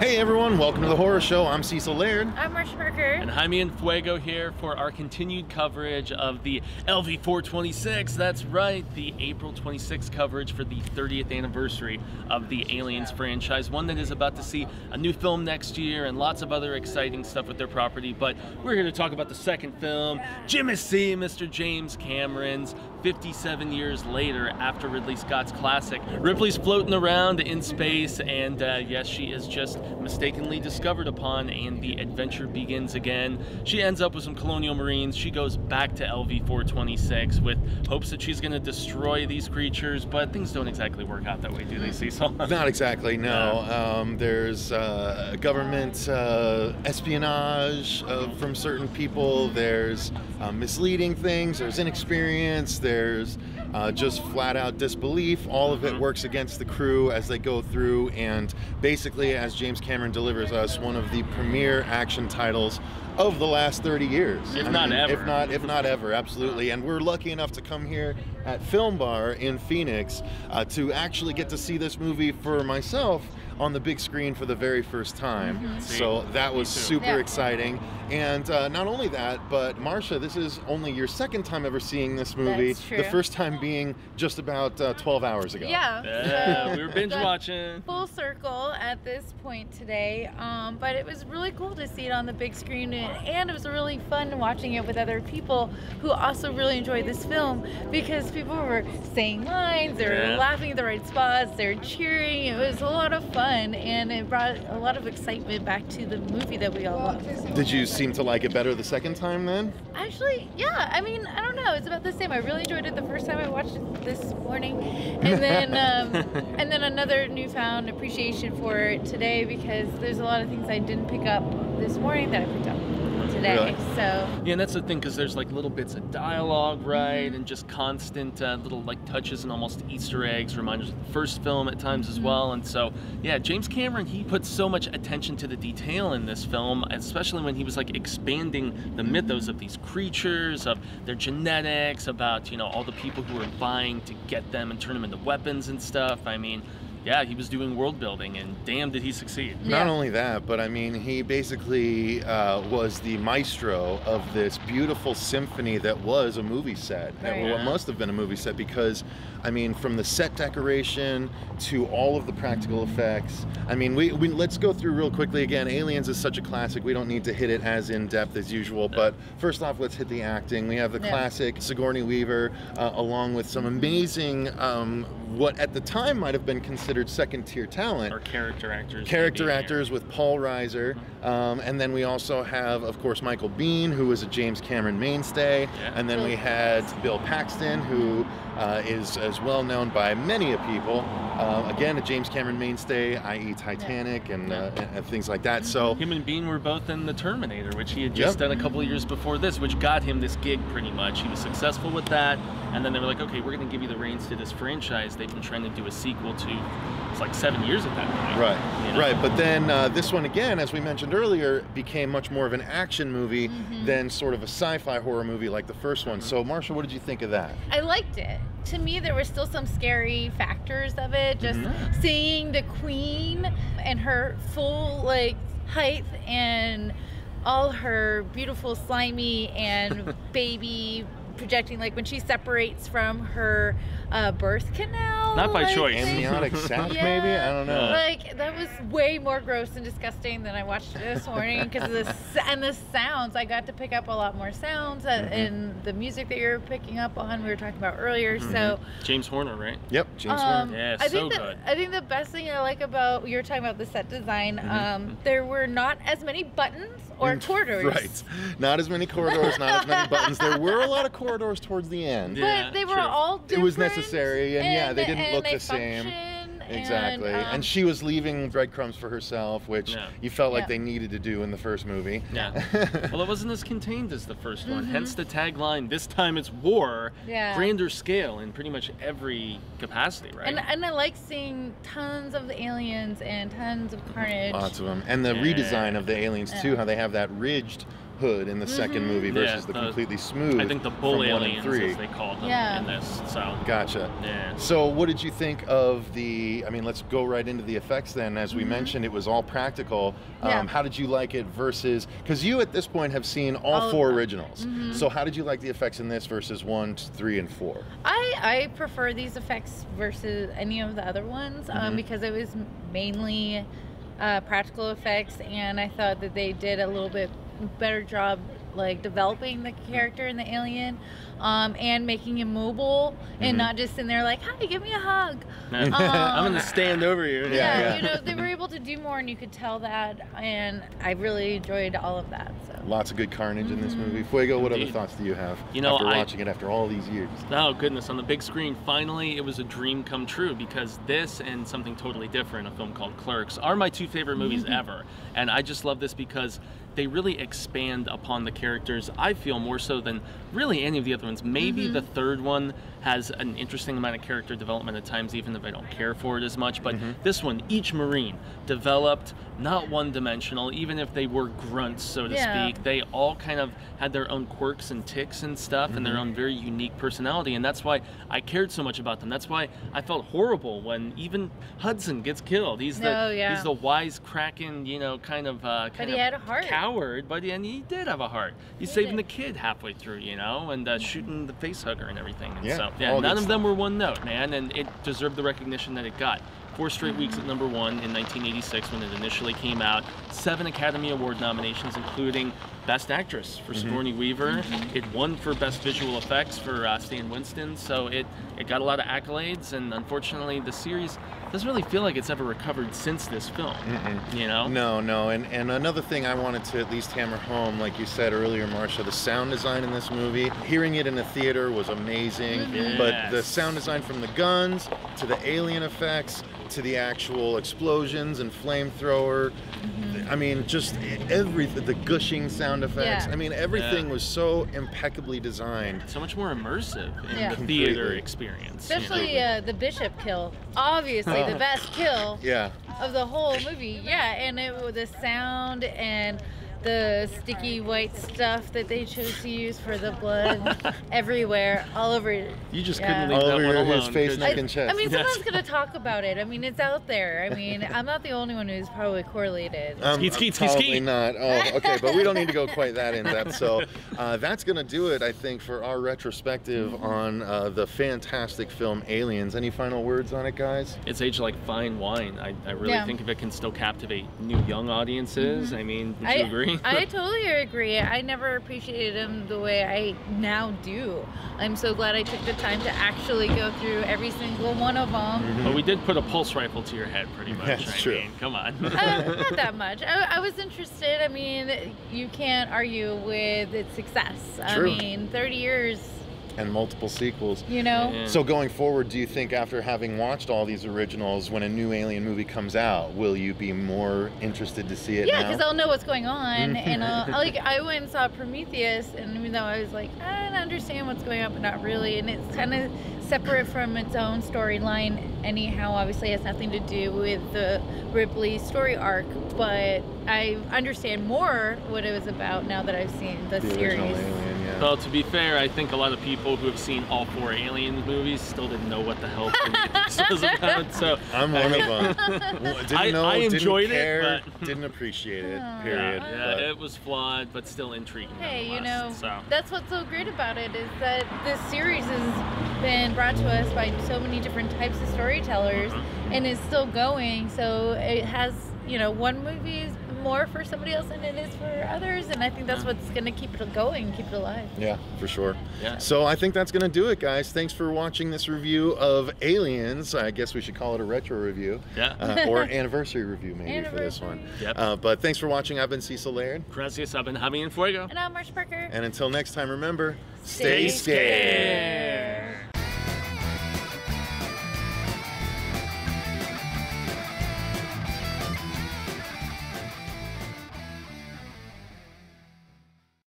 Hey everyone, welcome to the Horror Show. I'm Cecil Laird. I'm Marcia Parker. And Jaime and Fuego here for our continued coverage of the LV-426. That's right, the April 26th coverage for the 30th anniversary of the Aliens franchise. One that is about to see a new film next year and lots of other exciting stuff with their property. But we're here to talk about the second film, Jimmy C, Mr. James Cameron's 57 years later after Ridley Scott's classic. Ripley's floating around in space, and yes, she is just mistakenly discovered upon, and the adventure begins again. She ends up with some colonial marines. She goes back to LV-426 with hopes that she's going to destroy these creatures, but things don't exactly work out that way, do they, Cecil? Not exactly, no. There's government espionage from certain people. There's misleading things. There's inexperience. There's just flat-out disbelief. All of it works against the crew as they go through, and basically, as James Cameron delivers us, one of the premier action titles of the last 30 years. If not ever. If not ever, absolutely. And we're lucky enough to come here at FilmBAR in Phoenix to actually get to see this movie for myself on the big screen for the very first time. So that was super exciting. And not only that, but Marcia, this is only your second time ever seing this movie. That's true. The first time being just about 12 hours ago. Yeah. We were binge watching. Full circle at this point today, but it was really cool to see it on the big screen, and it was really fun watching it with other people who also really enjoyed this film, because people were saying lines, they were laughing at the right spots, they were cheering. It was a lot of fun, and it brought a lot of excitement back to the movie that we all love. Did you seem to like it better the second time then? Actually, yeah. I mean, I don't know. It's about the same. I really enjoyed it the first time I watched it this morning, and then and then another newfound appreciation for it today, because there's a lot of things I didn't pick up this morning that I picked up today. Really? So Yeah, and that's the thing, because there's like little bits of dialogue, right, and just constant little like touches and almost Easter eggs, reminders of the first film at times as well. And so, yeah, James Cameron, he put so much attention to the detail in this film, especially when he was like expanding the mythos of these creatures, of their genetics, about, you know, all the people who were vying to get them and turn them into weapons and stuff. I mean, yeah, he was doing world building, and damn did he succeed. Not only that, but I mean, he basically was the maestro of this beautiful symphony that was a movie set. Right. What must have been a movie set, because, I mean, from the set decoration to all of the practical effects. I mean, we let's go through real quickly again. Aliens is such a classic, we don't need to hit it as in-depth as usual, but first off, let's hit the acting. We have the classic Sigourney Weaver, along with some amazing, what at the time might have been considered second-tier talent. Or character actors. Character maybe, actors with Paul Reiser. And then we also have, of course, Michael Biehn, who was a James Cameron mainstay. And then we had Bill Paxton, who is as well known by many people. Again, a James Cameron mainstay, i.e. Titanic and things like that. So him and Biehn were both in The Terminator, which he had just done a couple of years before this, which got him this gig pretty much. He was successful with that, and then they were like, okay, we're going to give you the reins to this franchise. They've been trying to do a sequel to, it's like 7 years at that point. Right, you know? Right. But then this one, again, as we mentioned earlier, became much more of an action movie than sort of a sci-fi horror movie like the first one. So, Marcia, what did you think of that? I liked it. To me, there were still some scary factors of it. Just seeing the Queen and her full like height and all her beautiful slimy and baby projecting, like when she separates from her birth canal. Not by choice. Amniotic sac, maybe? I don't know. Like, that was way more gross and disgusting than I watched it this morning, because of the sounds. I got to pick up a lot more sounds and the music that you're picking up on, we were talking about earlier. So James Horner, right? Yep, James Horner. Yeah, I so think good. I think the best thing I like about, you were talking about the set design, there were not as many buttons or corridors. Right. Not as many corridors, not as many buttons. There were a lot of corridors towards the end. But they were all different. It was necessary, and yeah, they didn't look the same. Exactly. And she was leaving breadcrumbs for herself, which you felt like they needed to do in the first movie. Well, it wasn't as contained as the first one, hence the tagline, this time it's war, grander scale in pretty much every capacity, right? And I like seeing tons of the aliens and tons of carnage. Lots of them. And the redesign of the aliens, too, how they have that ridged hood in the second movie versus the completely smooth. I think the bull from 1 and aliens, 3. as they call them in this. So gotcha. Yeah. So what did you think of the? I mean, let's go right into the effects then. As we mentioned, it was all practical. How did you like it versus? Because you at this point have seen all 4 originals. So how did you like the effects in this versus 1, 3, and 4? I prefer these effects versus any of the other ones because it was mainly practical effects, and I thought that they did a little bit better job like developing the character and the alien and making him mobile and not just in there like, hi, give me a hug. I'm gonna stand over you. Yeah, you know, they were able to do more, and you could tell that, and I really enjoyed all of that. So lots of good carnage in this movie. Fuego, what other thoughts do you have after watching it after all these years? Oh goodness, on the big screen, finally it was a dream come true, because this and something totally different, a film called Clerks, are my 2 favorite movies ever. And I just love this because they really expand upon the characters, I feel, more so than really any of the other ones. Maybe the third one has an interesting amount of character development at times, even if I don't care for it as much. But this one, each Marine developed, not one-dimensional, even if they were grunts, so to speak. They all kind of had their own quirks and tics and stuff, and their own very unique personality. And that's why I cared so much about them. That's why I felt horrible when even Hudson gets killed. He's the wise-cracking, you know, kind of he had a heart. Coward, but and he did have a heart. He's saving the kid halfway through, you know, and shooting the face hugger and everything. And so, none of them were one note, man, and it deserved the recognition that it got. 4 straight weeks at #1 in 1986 when it initially came out. 7 Academy Award nominations, including Best Actress for Sigourney Weaver. It won for Best Visual Effects for Stan Winston, so it got a lot of accolades, and unfortunately the series doesn't really feel like it's ever recovered since this film, you know? No, and another thing I wanted to at least hammer home, like you said earlier, Marcia, the sound design in this movie, hearing it in a theater was amazing, but the sound design from the guns, to the alien effects, to the actual explosions and flamethrower, I mean, just everything, the gushing sound effects, I mean, everything was so impeccably designed. So much more immersive in the theater experience. Especially the Bishop kill. Obviously the best kill of the whole movie. And the sound and the sticky white stuff that they chose to use for the blood everywhere, all over. You just couldn't leave that one alone. His face, neck, and chest. I mean, someone's gonna talk about it. I mean, it's out there. I mean, I'm not the only one who's probably correlated. Probably not. Oh, okay, but we don't need to go quite that in depth. So that's gonna do it, I think, for our retrospective on the fantastic film Aliens. Any final words on it, guys? It's aged like fine wine. I really think if it can still captivate new young audiences. I mean, would you agree? I totally agree. I never appreciated him the way I now do. I'm so glad I took the time to actually go through every single one of them. Well, we did put a pulse rifle to your head, pretty much. That's true. Mean, come on. Not that much. I was interested. I mean, you can't argue with its success. True. I mean, 30 years. And multiple sequels. You know? Yeah. So going forward, do you think after having watched all these originals, when a new Alien movie comes out, will you be more interested to see it now? Yeah, because I'll know what's going on. And like, I went and saw Prometheus, and even though I was like, I don't understand what's going on, but not really. And it's kind of separate from its own storyline anyhow. Obviously, it has nothing to do with the Ripley story arc, but I understand more what it was about now that I've seen the series. Alien, Well, to be fair, I think a lot of people who have seen all 4 Alien movies still didn't know what the hell Prometheus was about. So I'm one of them. Didn't know, I enjoyed didn't care, it, but didn't appreciate it. Period. Yeah, it was flawed, but still intriguing. Hey, you know, so. that's what's so great about it is that this series has been brought to us by so many different types of storytellers, and is still going. So it has, you know, one movie is more for somebody else than it is for others, and I think that's what's going to keep it going, keep it alive. Yeah, for sure. Yeah. So I think that's going to do it, guys. Thanks for watching this review of Aliens. I guess we should call it a retro review. Yeah. Or anniversary review, maybe, for this one. Yep. But thanks for watching. I've been Cecil Laird. Gracias, I've been Jaime and Fuego. And I'm Marcia Parker. And until next time, remember, Stay stay scared.